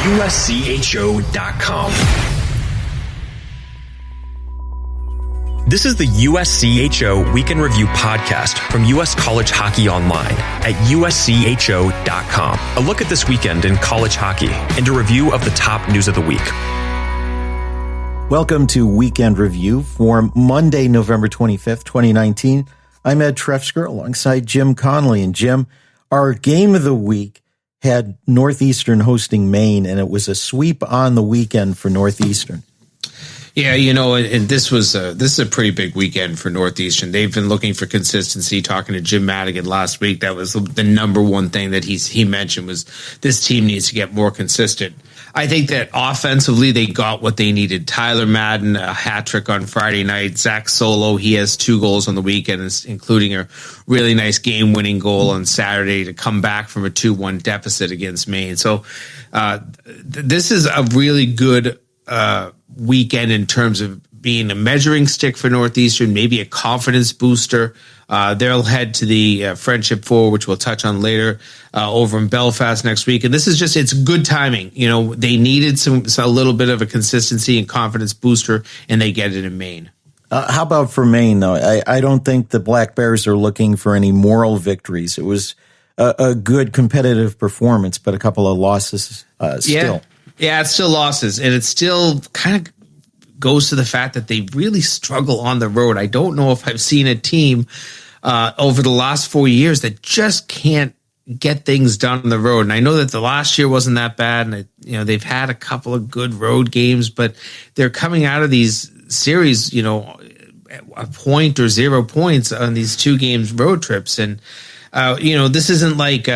USCHO.com. This is the USCHO Week in Review podcast from U.S. College Hockey Online at USCHO.com. A look at this weekend in college hockey and a review of the top news of the week. Welcome to Weekend Review for Monday, November 25th, 2019. I'm Ed Trefzger alongside Jim Connelly. And Jim, our game of the week had Northeastern hosting Maine, and it was a sweep on the weekend for Northeastern. Yeah, you know, and this is a pretty big weekend for Northeastern. They've been looking for consistency. Talking to Jim Madigan last week, that was the number one thing that he mentioned was this team needs to get more consistent. I think that offensively they got what they needed. Tyler Madden, a hat trick on Friday night. Zach Solo, he has 2 goals on the weekend, including a really nice game-winning goal on Saturday to come back from a 2-1 deficit against Maine. So this is a really good weekend in terms of being a measuring stick for Northeastern, maybe a confidence booster. They'll head to the Friendship Four, which we'll touch on later, over in Belfast next week. And this is just, it's good timing. You know, they needed a little bit of a consistency and confidence booster, and they get it in Maine. How about for Maine, though? I don't think the Black Bears are looking for any moral victories. It was a good competitive performance, but a couple of losses still. Yeah, it's still losses, and it still kind of goes to the fact that they really struggle on the road. I don't know if I've seen a team over the last 4 years that just can't get things done on the road. And I know that the last year wasn't that bad, and they've had a couple of good road games, but they're coming out of these series, a point or 0 points on these 2 games road trips, and this isn't like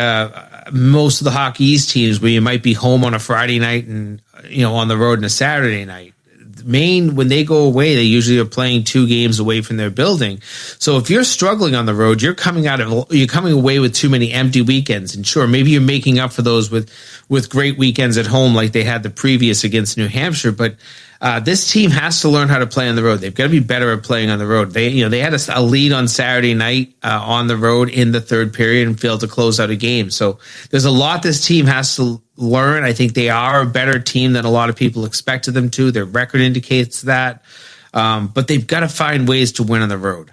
most of the Hockey East teams where you might be home on a Friday night and, on the road on a Saturday night. Maine, when they go away, they usually are playing 2 games away from their building. So if you're struggling on the road, you're coming away with too many empty weekends. And sure, maybe you're making up for those with great weekends at home like they had the previous against New Hampshire. But this team has to learn how to play on the road. They've got to be better at playing on the road. They had a lead on Saturday night on the road in the third period and failed to close out a game. So there's a lot this team has to learn. I think they are a better team than a lot of people expected them to. Their record indicates that. But they've got to find ways to win on the road.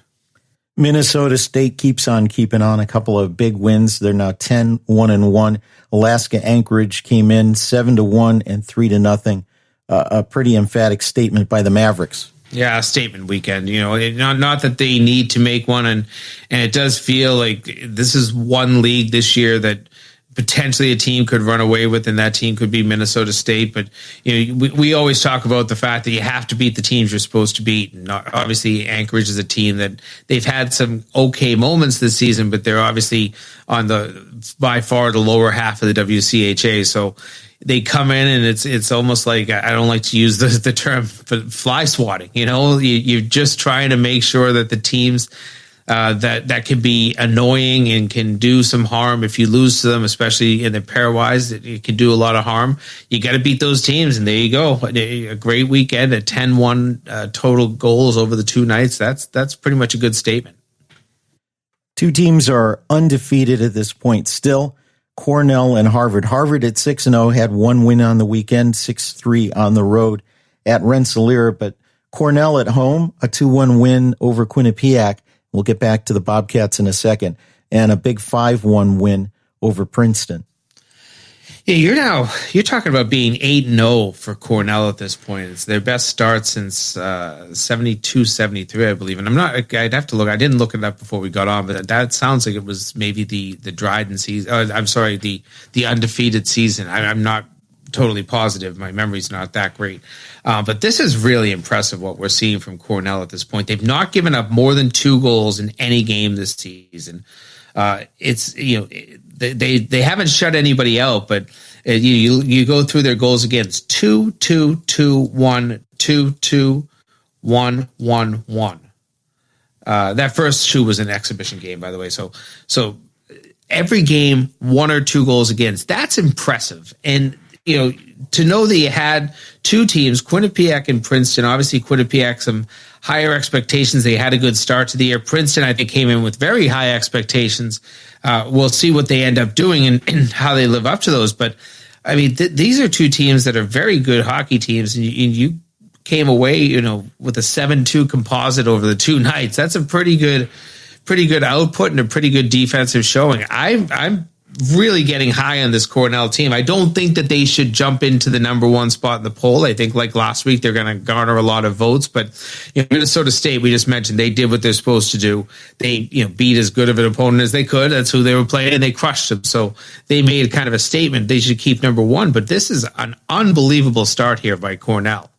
Minnesota State keeps on keeping on. A couple of big wins. They're now 10-1-1. Alaska Anchorage came in 7-1 and 3-0. A pretty emphatic statement by the Mavericks. Yeah, statement weekend. Not that they need to make one, and it does feel like this is one league this year that potentially a team could run away with, and that team could be Minnesota State. But we always talk about the fact that you have to beat the teams you're supposed to beat. And obviously, Anchorage is a team that they've had some okay moments this season, but they're obviously on by far the lower half of the WCHA. So they come in and it's almost like, I don't like to use the term fly swatting. You're just trying to make sure that the teams that can be annoying and can do some harm if you lose to them, especially in the pairwise, it can do a lot of harm. You got to beat those teams, and there you go. A great weekend at 10-1 total goals over the 2 nights. That's pretty much a good statement. 2 teams are undefeated at this point still. Cornell and Harvard. Harvard at 6-0 had 1 win on the weekend, 6-3 on the road at Rensselaer. But Cornell at home, a 2-1 win over Quinnipiac. We'll get back to the Bobcats in a second. And a big 5-1 win over Princeton. Yeah, you're talking about being 8-0 for Cornell at this point. It's their best start since 72-73, I believe. And I'd have to look. I didn't look it up before we got on, but that sounds like it was maybe the Dryden season. I'm sorry, the undefeated season. I'm not totally positive. My memory's not that great. But this is really impressive what we're seeing from Cornell at this point. They've not given up more than 2 goals in any game this season. They haven't shut anybody out, but you go through their goals against 2-2-2-1, 2-2, 1-1-1. That first 2 was an exhibition game, by the way. So every game, 1 or 2 goals against. That's impressive. And to know that you had 2 teams, Quinnipiac and Princeton. Obviously, Quinnipiac, some higher expectations. They had a good start to the year. Princeton, I think, came in with very high expectations. We'll see what they end up doing and how they live up to those. But I mean, these are two teams that are very good hockey teams, and you came away, with a 7-2 composite over the two nights. That's a pretty good output and a pretty good defensive showing. I'm really getting high on this Cornell team. I don't think that they should jump into the number one spot in the poll. I think like last week, they're going to garner a lot of votes, but Minnesota State, we just mentioned, they did what they're supposed to do. They, beat as good of an opponent as they could. That's who they were playing, and they crushed them. So they made kind of a statement. They should keep number one, but this is an unbelievable start here by Cornell.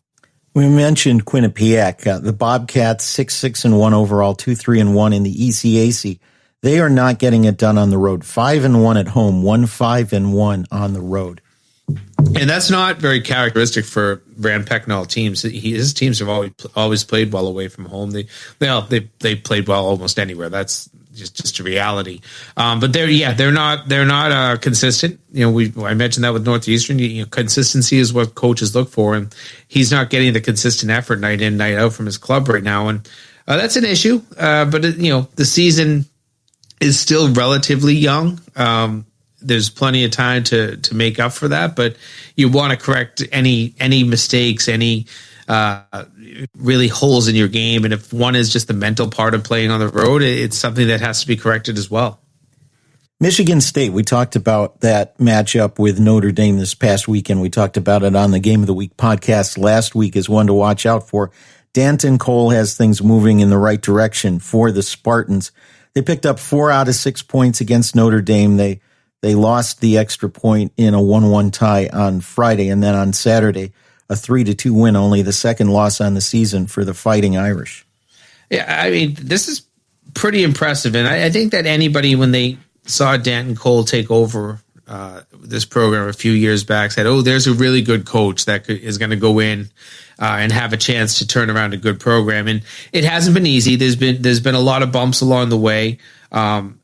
We mentioned Quinnipiac, the Bobcats 6-6-1 overall, 2-3-1 in the ECAC. They are not getting it done on the road. 5-1 at home, 1-5-1 on the road. And that's not very characteristic for Rand Pecknall teams. His teams have always played well away from home. They played well almost anywhere. That's just a reality. But they're not consistent. I mentioned that with Northeastern. Consistency is what coaches look for, and he's not getting the consistent effort night in, night out from his club right now, and that's an issue. But the season is still relatively young. There's plenty of time to make up for that, but you want to correct any mistakes, any really holes in your game. And if one is just the mental part of playing on the road, it's something that has to be corrected as well. Michigan State, we talked about that matchup with Notre Dame this past weekend. We talked about it on the Game of the Week podcast last week as one to watch out for. Danton Cole has things moving in the right direction for the Spartans. They picked up 4 out of 6 points against Notre Dame. They lost the extra point in a 1-1 tie on Friday, and then on Saturday, a 3-2 win, only the second loss on the season for the Fighting Irish. Yeah, I mean, this is pretty impressive, and I think that anybody, when they saw Danton Cole take over this program a few years back, said, "Oh, there's a really good coach that is going to go in and have a chance to turn around a good program." And it hasn't been easy. There's been a lot of bumps along the way. And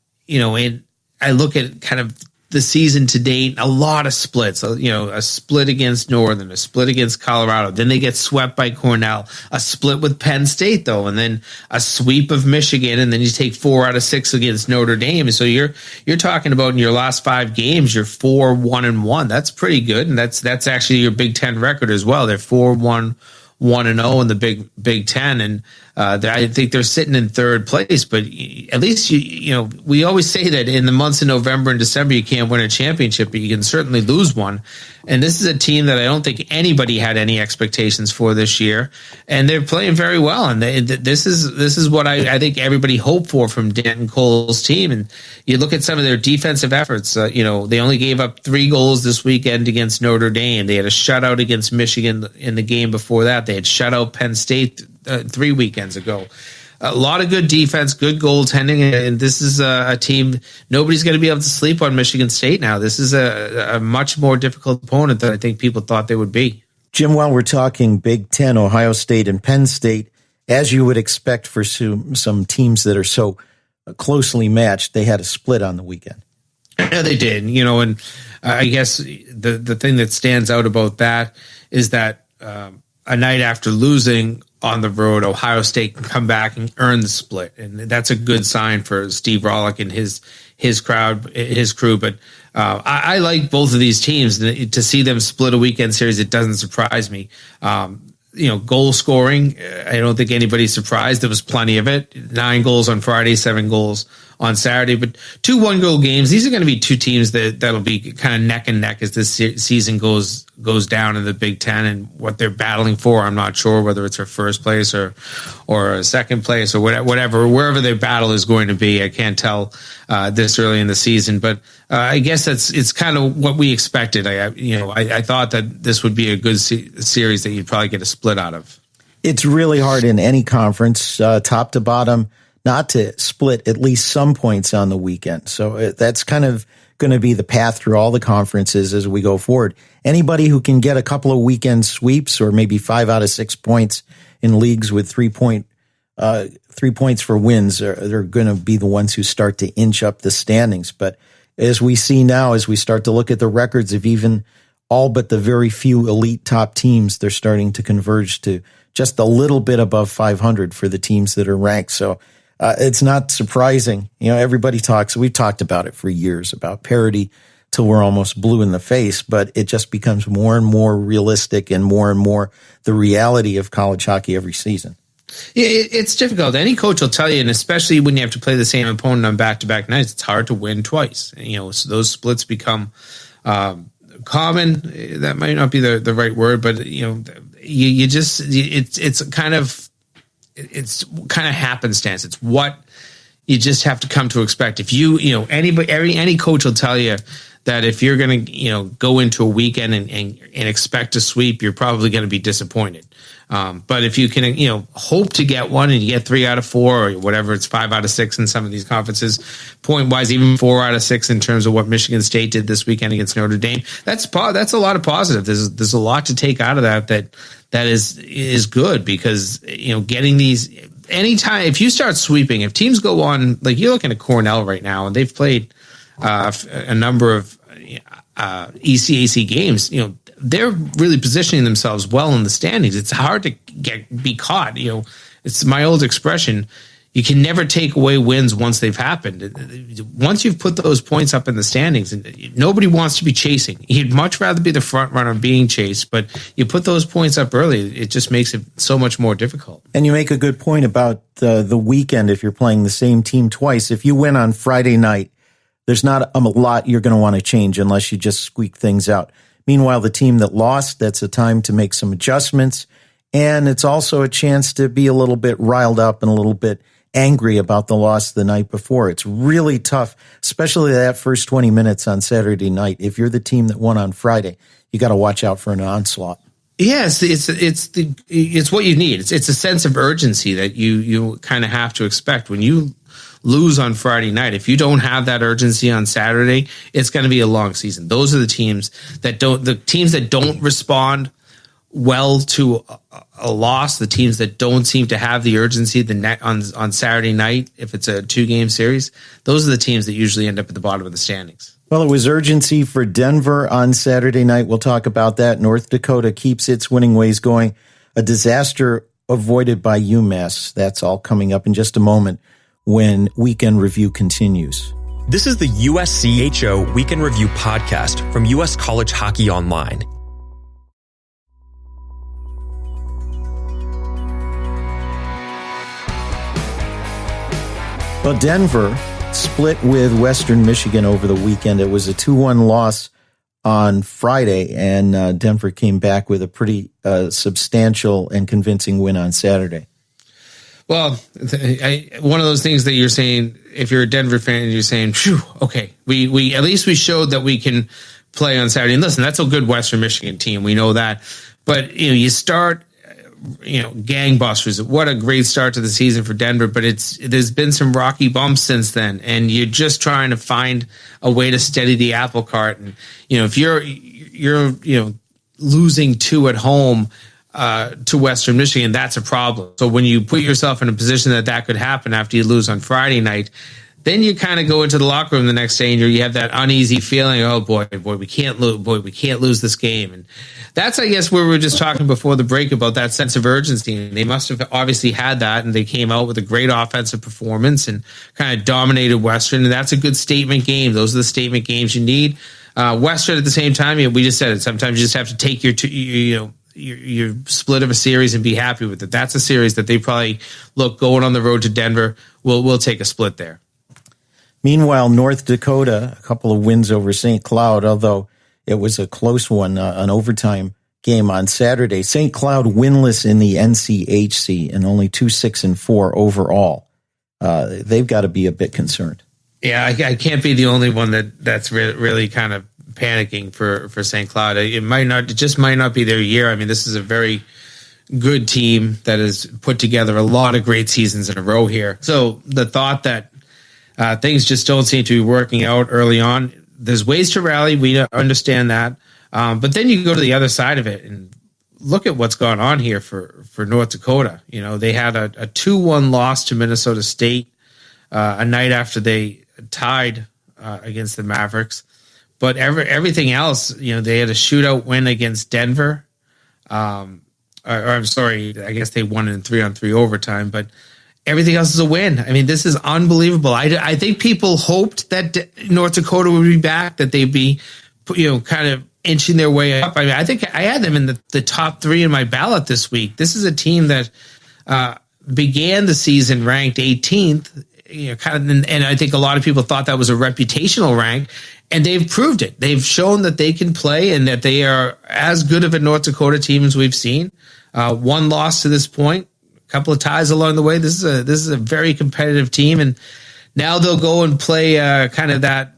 I look at kind of the season to date, a lot of splits, a split against Northern, a split against Colorado. Then they get swept by Cornell, a split with Penn State, though, and then a sweep of Michigan, and then you take 4 out of 6 against Notre Dame. So you're talking about in your last 5 games, you're 4-1-1. That's pretty good, and that's actually your Big Ten record as well. They're 4-1-0 in the Big Ten, and I think they're sitting in third place. But at least we always say that in the months of November and December you can't win a championship, but you can certainly lose one. And this is a team that I don't think anybody had any expectations for this year, and they're playing very well. And this is what I think everybody hoped for from Danton Cole's team. And you look at some of their defensive efforts. They only gave up 3 goals this weekend against Notre Dame. They had a shutout against Michigan in the game before that. They had shut out Penn State 3 weekends ago. A lot of good defense, good goaltending, and this is a team, nobody's going to be able to sleep on Michigan State now. This is a much more difficult opponent than I think people thought they would be. Jim, while we're talking Big Ten, Ohio State and Penn State, as you would expect for some teams that are so closely matched, they had a split on the weekend. Yeah, they did, and I guess the thing that stands out about that is that a night after losing on the road, Ohio State can come back and earn the split, and that's a good sign for Steve Rollick and his crew. But I like both of these teams. To see them split a weekend series, it doesn't surprise me. Goal scoring, I don't think anybody's surprised. There was plenty of it. 9 goals on Friday, 7 goals on Saturday, but 2 one-goal games. These are going to be 2 teams that'll be kind of neck and neck as this season goes down in the Big Ten, and what they're battling for, I'm not sure whether it's a first place or a second place or whatever, wherever their battle is going to be. I can't tell this early in the season, but I guess it's kind of what we expected. I thought that this would be a good series that you'd probably get a split out of. It's really hard in any conference, top to bottom, not to split at least some points on the weekend. So that's kind of going to be the path through all the conferences as we go forward. Anybody who can get a couple of weekend sweeps or maybe 5 out of 6 points in leagues with 3 points for wins, they're going to be the ones who start to inch up the standings. But as we see now, as we start to look at the records of even all but the very few elite top teams, they're starting to converge to just a little bit above 500 for the teams that are ranked. So it's not surprising. Everybody we've talked about it for years, about parity till we're almost blue in the face, but it just becomes more and more realistic and more the reality of college hockey every season. It's difficult. Any coach will tell you, and especially when you have to play the same opponent on back-to-back nights, it's hard to win twice. So those splits become common. That might not be the right word, but it's kind of happenstance. It's what you just have to come to expect. If any coach will tell you that if you're going to go into a weekend and expect a sweep, you're probably going to be disappointed. But if you can hope to get one and you get 3 out of 4 or whatever, it's 5 out of 6 in some of these conferences, point wise, even 4 out of 6 in terms of what Michigan State did this weekend against Notre Dame, that's a lot of positive. There's a lot to take out of that is good, because getting these anytime, if you start sweeping, if teams go on, like you're looking at Cornell right now and they've played a number of ECAC games, they're really positioning themselves well in the standings. It's hard to be caught. It's my old expression. You can never take away wins once they've happened. Once you've put those points up in the standings, and nobody wants to be chasing. You'd much rather be the front runner being chased, but you put those points up early, it just makes it so much more difficult. And you make a good point about the weekend if you're playing the same team twice. If you win on Friday night, there's not a lot you're going to want to change unless you just squeak things out. Meanwhile, the team that lost, that's a time to make some adjustments. And it's also a chance to be a little bit riled up and a little bit angry about the loss the night before. It's really tough, especially that first 20 minutes on Saturday night. If you're the team that won on Friday, you got to watch out for an onslaught. Yes, it's what you need. It's a sense of urgency that you kind of have to expect when you lose on Friday night. If you don't have that urgency on Saturday, it's going to be a long season. Those are the teams that don't respond well to a loss, the teams that don't seem to have the urgency on Saturday night, if it's a 2-game series. Those are the teams that usually end up at the bottom of the standings. Well, it was urgency for Denver on Saturday night. We'll talk about that. North Dakota keeps its winning ways going. A disaster avoided by UMass. That's all coming up in just a moment when Weekend Review continues. This is the USCHO Weekend Review podcast from U.S. College Hockey Online. Well, Denver split with Western Michigan over the weekend. It was a 2-1 loss on Friday, and Denver came back with a pretty substantial and convincing win on Saturday. Well, one of those things that you're saying, if you're a Denver fan, you're saying, phew, okay, we at least we showed that we can play on Saturday. And listen, that's a good Western Michigan team. We know that. But, you start, gangbusters. What a great start to the season for Denver. But there's been some rocky bumps since then. And you're just trying to find a way to steady the apple cart. And, if you're losing 2 at home, to Western Michigan, that's a problem. So when you put yourself in a position that could happen after you lose on Friday night, then you kind of go into the locker room the next day and you have that uneasy feeling, oh boy, we can't lose this game. And that's, I guess, where we were just talking before the break about that sense of urgency. And they must have obviously had that, and they came out with a great offensive performance and kind of dominated Western. And that's a good statement game. Those are the statement games you need. Western at the same time, we just said it. Sometimes you just have to take your split of a series and be happy with it. That's a series that they probably going on the road to Denver. We'll take a split there. Meanwhile, North Dakota, a couple of wins over St. Cloud, although it was a close one, an overtime game on Saturday. St. Cloud winless in the NCHC and only 2-6-4 overall. They've got to be a bit concerned. Yeah, I can't be the only one that's really kind of panicking for St. Cloud. It just might not be their year. I mean, this is a very good team that has put together a lot of great seasons in a row here. So the thought that things just don't seem to be working out early on, there's ways to rally. We understand that. But then you go to the other side of it and look at what's gone on here for North Dakota. They had a 2-1 loss to Minnesota State a night after they tied against the Mavericks. But everything else, they had a shootout win against Denver. I'm sorry, I guess they won in 3-on-3 overtime. But everything else is a win. I mean, this is unbelievable. I think people hoped that North Dakota would be back, that they'd be, kind of inching their way up. I mean, I think I had them in the top 3 in my ballot this week. This is a team that began the season ranked 18th, and I think a lot of people thought that was a reputational rank, and they've proved it. They've shown that they can play and that they are as good of a North Dakota team as we've seen. One loss to this point, a couple of ties along the way. This is a very competitive team, and now they'll go and play kind of that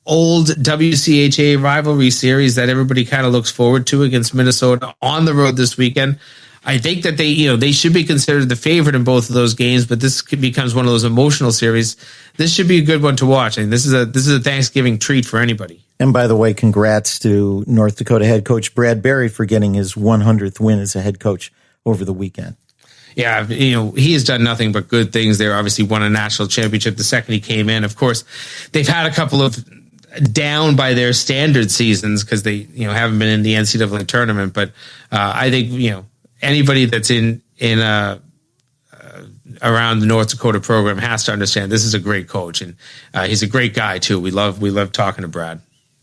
old WCHA rivalry series that everybody kind of looks forward to against Minnesota on the road this weekend. I think that they should be considered the favorite in both of those games, but this becomes one of those emotional series. This should be a good one to watch. I mean, this is a Thanksgiving treat for anybody. And by the way, congrats to North Dakota head coach Brad Berry for getting his 100th win as a head coach over the weekend. Yeah, he has done nothing but good things there. Obviously won a national championship the second he came in. Of course, they've had a couple of down by their standard seasons because they haven't been in the NCAA tournament. But I think anybody that's in around the North Dakota program has to understand this is a great coach, and he's a great guy too. We love talking to Brad.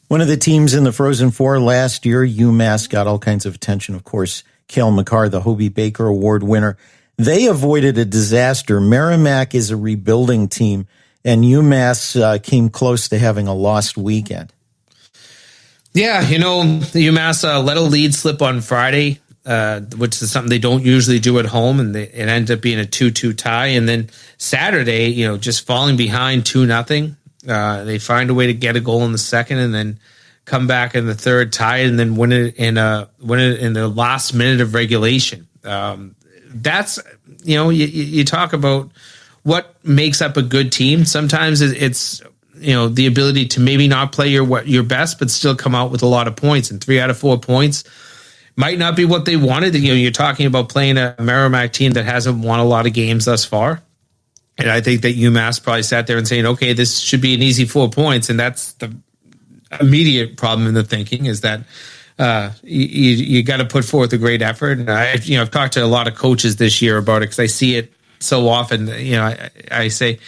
One of the teams in the Frozen Four last year, UMass, got all kinds of attention. Of course, Cale Makar, the Hobie Baker Award winner. They avoided a disaster. Merrimack is a rebuilding team, and UMass came close to having a lost weekend. Yeah, UMass let a lead slip on Friday, which is something they don't usually do at home, and it ended up being a 2-2 tie. And then Saturday, just falling behind 2-0. They find a way to get a goal in the second, and then come back in the third, tie it, and then win it in the last minute of regulation. That's you talk about what makes up a good team. Sometimes it's the ability to maybe not play your best, but still come out with a lot of points. And 3 out of 4 points might not be what they wanted. You're talking about playing a Merrimack team that hasn't won a lot of games thus far. And I think that UMass probably sat there and saying, okay, this should be an easy 4 points. And that's the immediate problem in the thinking, is that you got to put forth a great effort. And I've talked to a lot of coaches this year about it because I see it so often. I say,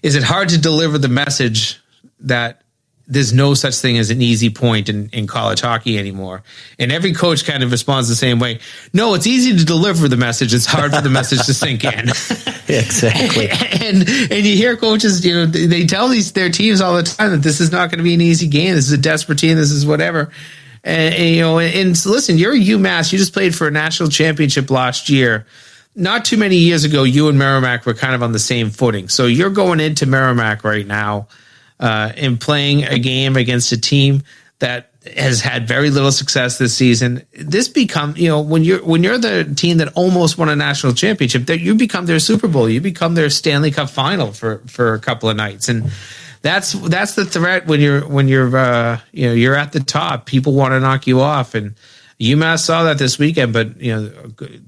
is it hard to deliver the message that there's no such thing as an easy point in college hockey anymore? And every coach kind of responds the same way. No, it's easy to deliver the message. It's hard for the message to sink in. Exactly. And you hear coaches, they tell their teams all the time that this is not going to be an easy game. This is a desperate team. This is whatever. And so listen, you're UMass. You just played for a national championship last year. Not too many years ago, you and Merrimack were kind of on the same footing. So you're going into Merrimack right now and playing a game against a team that has had very little success this season. This become, when you're the team that almost won a national championship, that you become their Super Bowl, you become their Stanley Cup final for a couple of nights. And that's the threat when you're at the top. People want to knock you off, and UMass saw that this weekend. But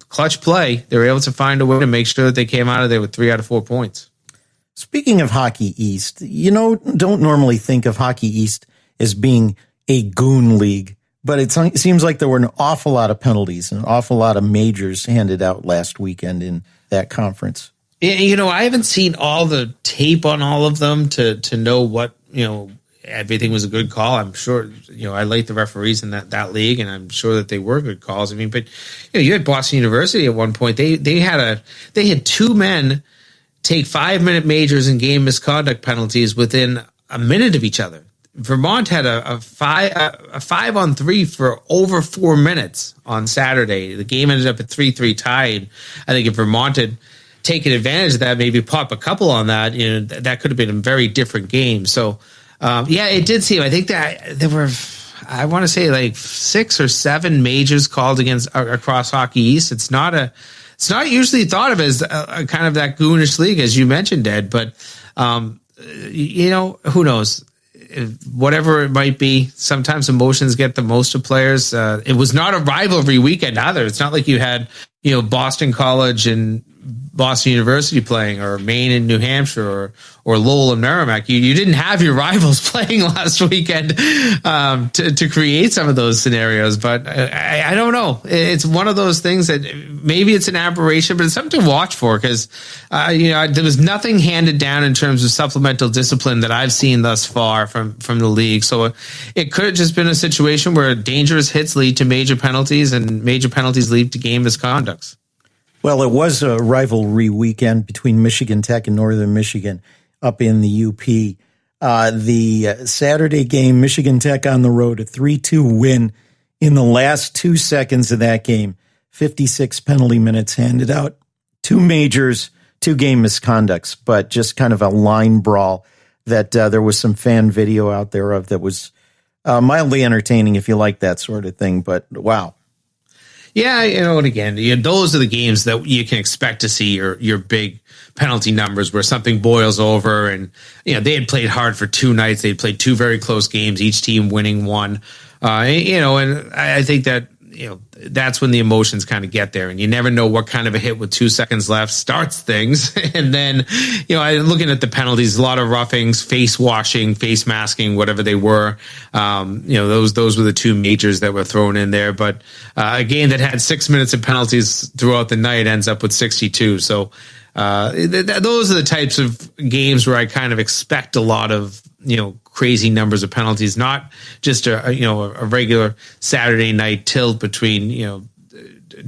clutch play, they were able to find a way to make sure that they came out of there with 3 out of 4 points. Speaking of Hockey East, don't normally think of Hockey East as being a goon league, but it seems like there were an awful lot of penalties and an awful lot of majors handed out last weekend in that conference. I haven't seen all the tape on all of them to know what, everything was a good call. I'm sure, I like the referees in that league, and I'm sure that they were good calls. I mean, but you had Boston University at one point. They had 2 men take 5-minute majors and game misconduct penalties within a minute of each other. Vermont had a 5-on-3 for over 4 minutes on Saturday. The game ended up at 3-3 tied. I think if Vermont had taken advantage of that, maybe pop a couple on that, that could have been a very different game. So, it did seem, I think that there were, I want to say like 6 or 7 majors called across Hockey East. It's not usually thought of as a kind of that goonish league, as you mentioned, Ed, but, who knows? Whatever it might be, sometimes emotions get the most of players. It was not a rivalry weekend either. It's not like you had, Boston College and Boston University playing, or Maine and New Hampshire, or Lowell and Merrimack. You didn't have your rivals playing last weekend to create some of those scenarios. But I don't know. It's one of those things that maybe it's an aberration, but it's something to watch for, because there was nothing handed down in terms of supplemental discipline that I've seen thus far from the league. So it could have just been a situation where dangerous hits lead to major penalties, and major penalties lead to game misconducts. Well, it was a rivalry weekend between Michigan Tech and Northern Michigan up in the UP. The Saturday game, Michigan Tech on the road, a 3-2 win in the last 2 seconds of that game. 56 penalty minutes handed out. 2 majors, 2 game misconducts, but just kind of a line brawl that there was some fan video out there of that was mildly entertaining if you like that sort of thing. But wow. Yeah, and again, those are the games that you can expect to see your big penalty numbers where something boils over, and they had played hard for 2 nights. They'd played 2 very close games, each team winning one. And I think that that's when the emotions kind of get there, and you never know what kind of a hit with 2 seconds left starts things. And then, looking at the penalties, a lot of roughings, face washing, face masking, whatever they were. Those were the 2 majors that were thrown in there. But a game that had 6 minutes of penalties throughout the night ends up with 62. So those are the types of games where I kind of expect a lot of crazy numbers of penalties, not just a regular Saturday night tilt between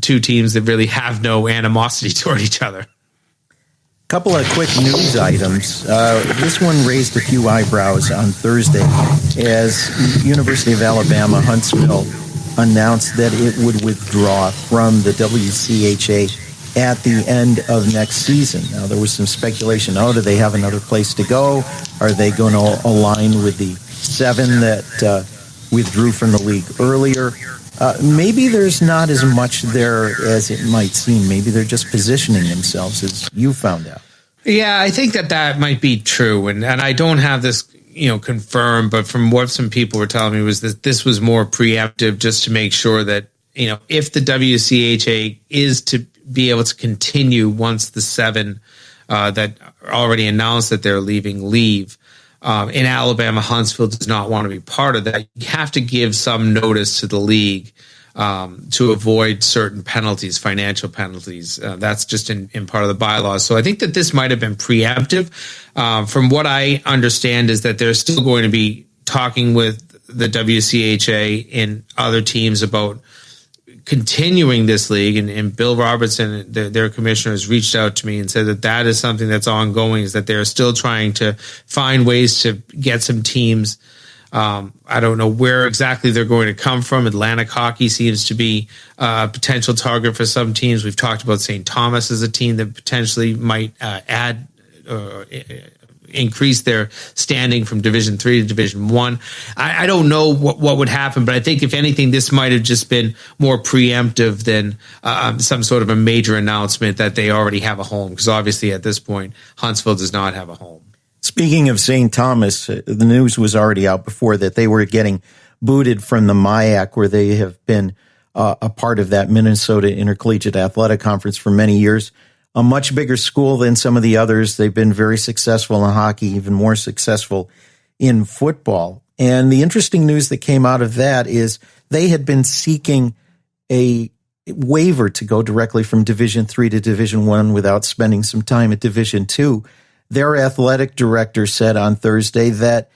2 teams that really have no animosity toward each other. Couple of quick news items. This one raised a few eyebrows on Thursday as University of Alabama Huntsville announced that it would withdraw from the WCHA at the end of next season. Now, there was some speculation, do they have another place to go? Are they going to align with the 7 that withdrew from the league earlier? Maybe there's not as much there as it might seem. Maybe they're just positioning themselves, as you found out. Yeah, I think that might be true. And I don't have this confirmed, but from what some people were telling me was that this was more preemptive, just to make sure that, if the WCHA is to be able to continue once the 7 that already announced that they're leave, in Alabama, Huntsville does not want to be part of that. You have to give some notice to the league to avoid certain penalties, financial penalties. That's just in part of the bylaws. So I think that this might have been preemptive. From what I understand is that they're still going to be talking with the WCHA and other teams about continuing this league, and Bill Robertson, their commissioner, has reached out to me and said that is something that's ongoing, is that they're still trying to find ways to get some teams. I don't know where exactly they're going to come from. Atlantic hockey seems to be a potential target for some teams. We've talked about St. Thomas as a team that potentially might increase their standing from Division 3 to Division 1. I don't know what would happen, but I think if anything, this might have just been more preemptive than some sort of a major announcement that they already have a home, because obviously at this point, Huntsville does not have a home. Speaking of St. Thomas, the news was already out before that they were getting booted from the MIAC, where they have been a part of that Minnesota Intercollegiate Athletic Conference for many years. A much bigger school than some of the others. They've been very successful in hockey, even more successful in football. And the interesting news that came out of that is they had been seeking a waiver to go directly from Division 3 to Division 1 without spending some time at Division 2. Their athletic director said on Thursday that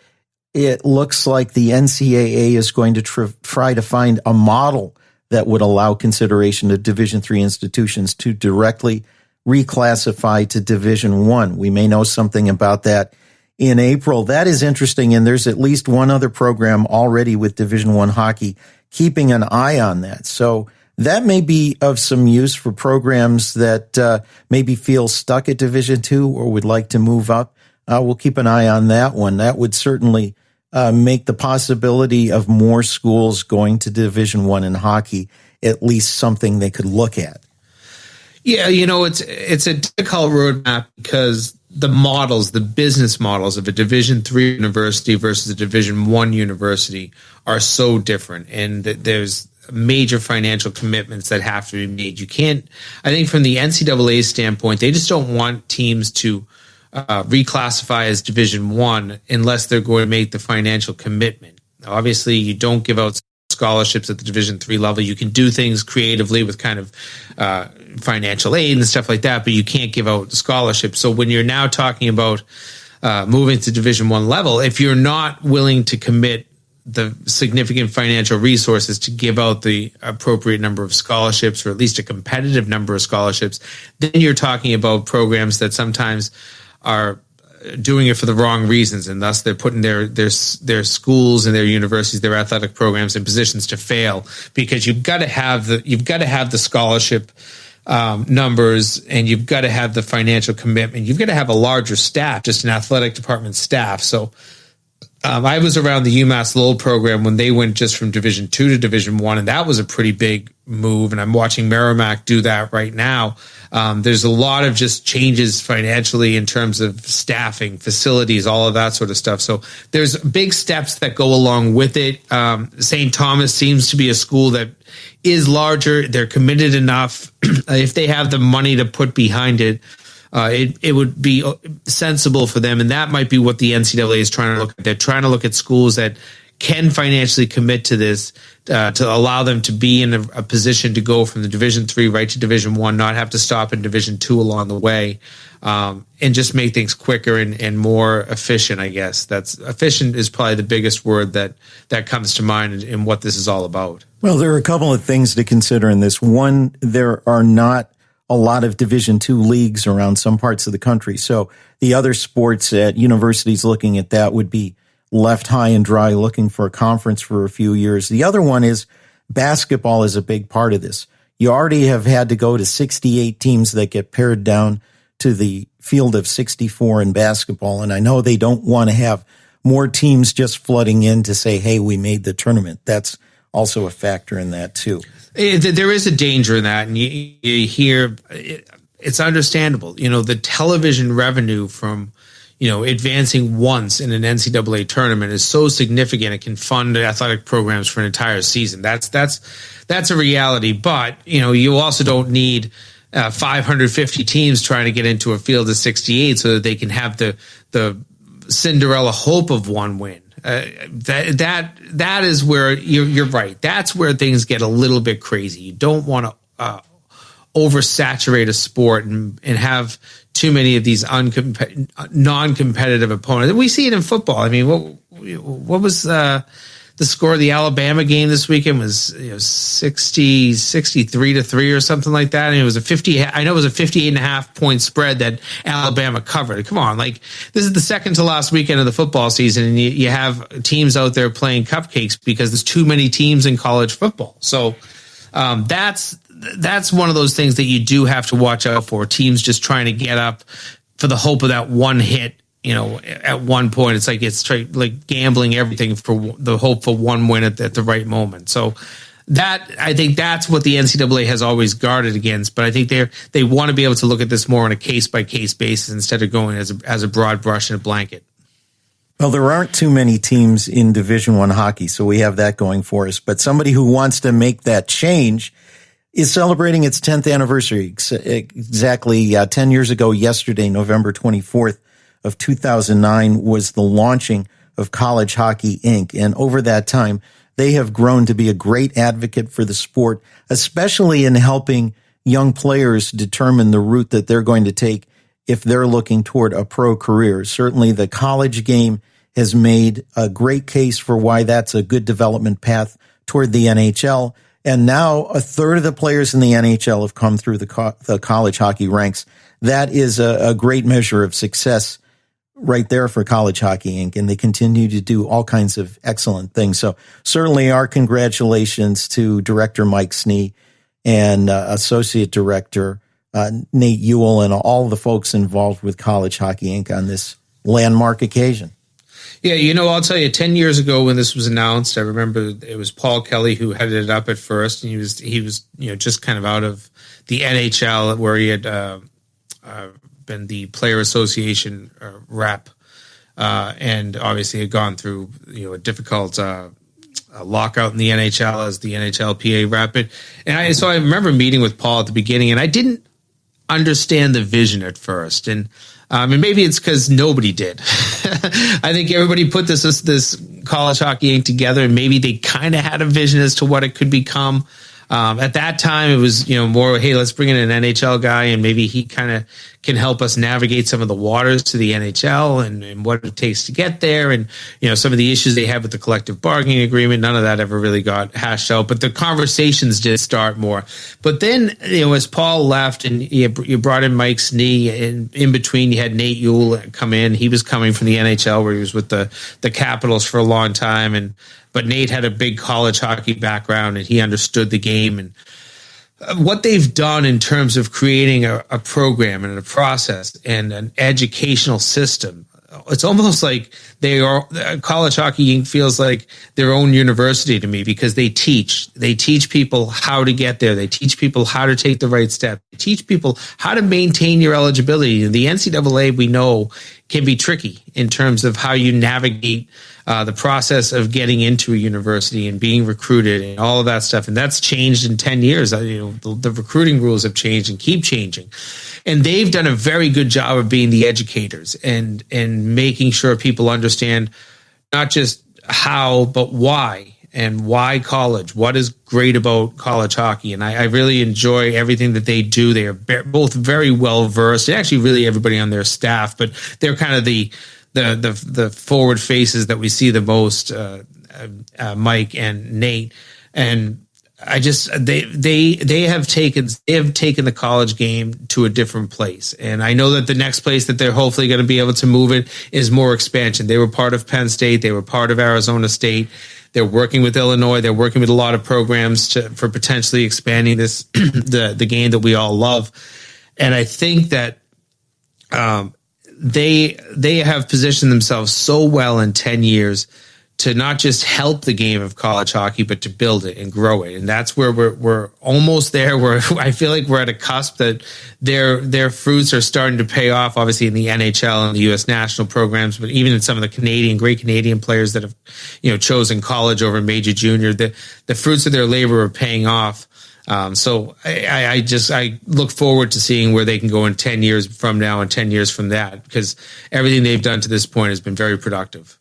it looks like the NCAA is going to try to find a model that would allow consideration of Division 3 institutions to directly reclassify to Division 1. We may know something about that in April. That is interesting, and there's at least one other program already with Division 1 hockey keeping an eye on that. So that may be of some use for programs that maybe feel stuck at Division 2 or would like to move up. We'll keep an eye on that one. That would certainly make the possibility of more schools going to Division 1 in hockey at least something they could look at. Yeah, it's a difficult roadmap because the models, the business models of a Division 3 university versus a Division 1 university are so different. And there's major financial commitments that have to be made. You can't, I think from the NCAA standpoint, they just don't want teams to reclassify as Division I unless they're going to make the financial commitment. Now, obviously, you don't give out scholarships at the Division III level. You can do things creatively with kind of financial aid and stuff like that, but you can't give out scholarships. So when you're now talking about moving to Division I level, if you're not willing to commit the significant financial resources to give out the appropriate number of scholarships, or at least a competitive number of scholarships, then you're talking about programs that sometimes are doing it for the wrong reasons, and thus they're putting their schools and their universities, their athletic programs in positions to fail, because you've got to have the scholarship numbers, and you've got to have the financial commitment. You've got to have a larger staff, just an athletic department staff. So I was around the UMass Lowell program when they went just from Division II to Division I, and that was a pretty big move. And I'm watching Merrimack do that right now. There's a lot of just changes financially in terms of staffing, facilities, all of that sort of stuff. So there's big steps that go along with it. St. Thomas seems to be a school that is larger. They're committed enough. If they have the money to put behind it, it would be sensible for them, and that might be what the NCAA is trying to look at. They're trying to look at schools that can financially commit to this, to allow them to be in a position to go from the Division III right to Division I, not have to stop in Division II along the way, and just make things quicker and more efficient, I guess. That's efficient is probably the biggest word that comes to mind in what this is all about. Well, there are a couple of things to consider in this. One, there are not a lot of Division II leagues around some parts of the country. So the other sports at universities looking at that would be left high and dry, looking for a conference for a few years. The other one is basketball is a big part of this. You already have had to go to 68 teams that get pared down to the field of 64 in basketball. And I know they don't want to have more teams just flooding in to say, hey, we made the tournament. That's also a factor in that too. There is a danger in that, and you hear it's understandable. The television revenue from advancing once in an NCAA tournament is so significant it can fund athletic programs for an entire season. That's a reality. But you also don't need 550 teams trying to get into a field of 68 so that they can have the Cinderella hope of one win. That is where you're right. That's where things get a little bit crazy. You don't want to oversaturate a sport and have too many of these non-competitive opponents. We see it in football. I mean, what was the score of the Alabama game this weekend? Was 63-3 or something like that. And it was a 58.5 point spread that Alabama covered. Come on, this is the second to last weekend of the football season, and you have teams out there playing cupcakes because there's too many teams in college football. So that's one of those things that you do have to watch out for. Teams just trying to get up for the hope of that one hit. At one point, it's like gambling everything for the hope for one win at the right moment. So I think that's what the NCAA has always guarded against. But I think they want to be able to look at this more on a case by case basis instead of going as a broad brush and a blanket. Well, there aren't too many teams in Division I hockey, so we have that going for us. But somebody who wants to make that change is celebrating its 10th anniversary. Exactly 10 years ago yesterday, November 24th. Of 2009 was the launching of College Hockey Inc. And over that time, they have grown to be a great advocate for the sport, especially in helping young players determine the route that they're going to take if they're looking toward a pro career. Certainly the college game has made a great case for why that's a good development path toward the NHL. And now a third of the players in the NHL have come through the college hockey ranks. That is a great measure of success right there for College Hockey Inc. And they continue to do all kinds of excellent things. So certainly our congratulations to Director Mike Snee and Associate Director Nate Ewell and all the folks involved with College Hockey Inc. on this landmark occasion. Yeah, I'll tell you, 10 years ago when this was announced, I remember it was Paul Kelly who headed it up at first, and he was just kind of out of the NHL where he had been the Player Association rep, and obviously had gone through a difficult a lockout in the NHL as the NHLPA rep. And so I remember meeting with Paul at the beginning, and I didn't understand the vision at first. And maybe it's because nobody did. I think everybody put this College Hockey Inc. together, and maybe they kind of had a vision as to what it could become. At that time, it was, more, hey, let's bring in an NHL guy, and maybe he kind of can help us navigate some of the waters to the NHL and what it takes to get there. And, some of the issues they had with the collective bargaining agreement, none of that ever really got hashed out, but the conversations did start more. But then, as Paul left and you brought in Mike Snee, and in between you had Nate Yule come in. He was coming from the NHL where he was with the Capitals for a long time. But Nate had a big college hockey background, and he understood the game and what they've done in terms of creating a program and a process and an educational system. It's almost like College Hockey Inc. feels like their own university to me, because they teach people how to get there. They teach people how to take the right step. They teach people how to maintain your eligibility. The NCAA, we know, can be tricky in terms of how you navigate the process of getting into a university and being recruited and all of that stuff. And that's changed in 10 years. The recruiting rules have changed and keep changing. And they've done a very good job of being the educators and making sure people understand not just how, but why. And why college? What is great about college hockey? And I really enjoy everything that they do. They are both very well versed. Actually, really everybody on their staff, but they're kind of the forward faces that we see the most. Mike and Nate, and they have taken the college game to a different place. And I know that the next place that they're hopefully going to be able to move it is more expansion. They were part of Penn State. They were part of Arizona State. They're working with Illinois. They're working with a lot of programs for potentially expanding this the game that we all love. And I think that they have positioned themselves so well in 10 years to not just help the game of college hockey, but to build it and grow it. And that's where we're almost there, where I feel like we're at a cusp that their fruits are starting to pay off, obviously in the NHL and the U.S. national programs, but even in some of the great Canadian players that have, chosen college over major junior, the fruits of their labor are paying off. So I look forward to seeing where they can go in 10 years from now and 10 years from that, because everything they've done to this point has been very productive.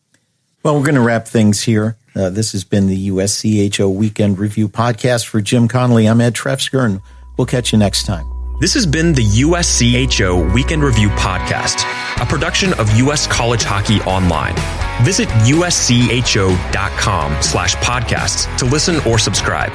Well, we're going to wrap things here. This has been the USCHO Weekend Review Podcast. For Jim Connelly, I'm Ed Trefzger, and we'll catch you next time. This has been the USCHO Weekend Review Podcast, a production of U.S. College Hockey Online. Visit uscho.com/podcasts to listen or subscribe.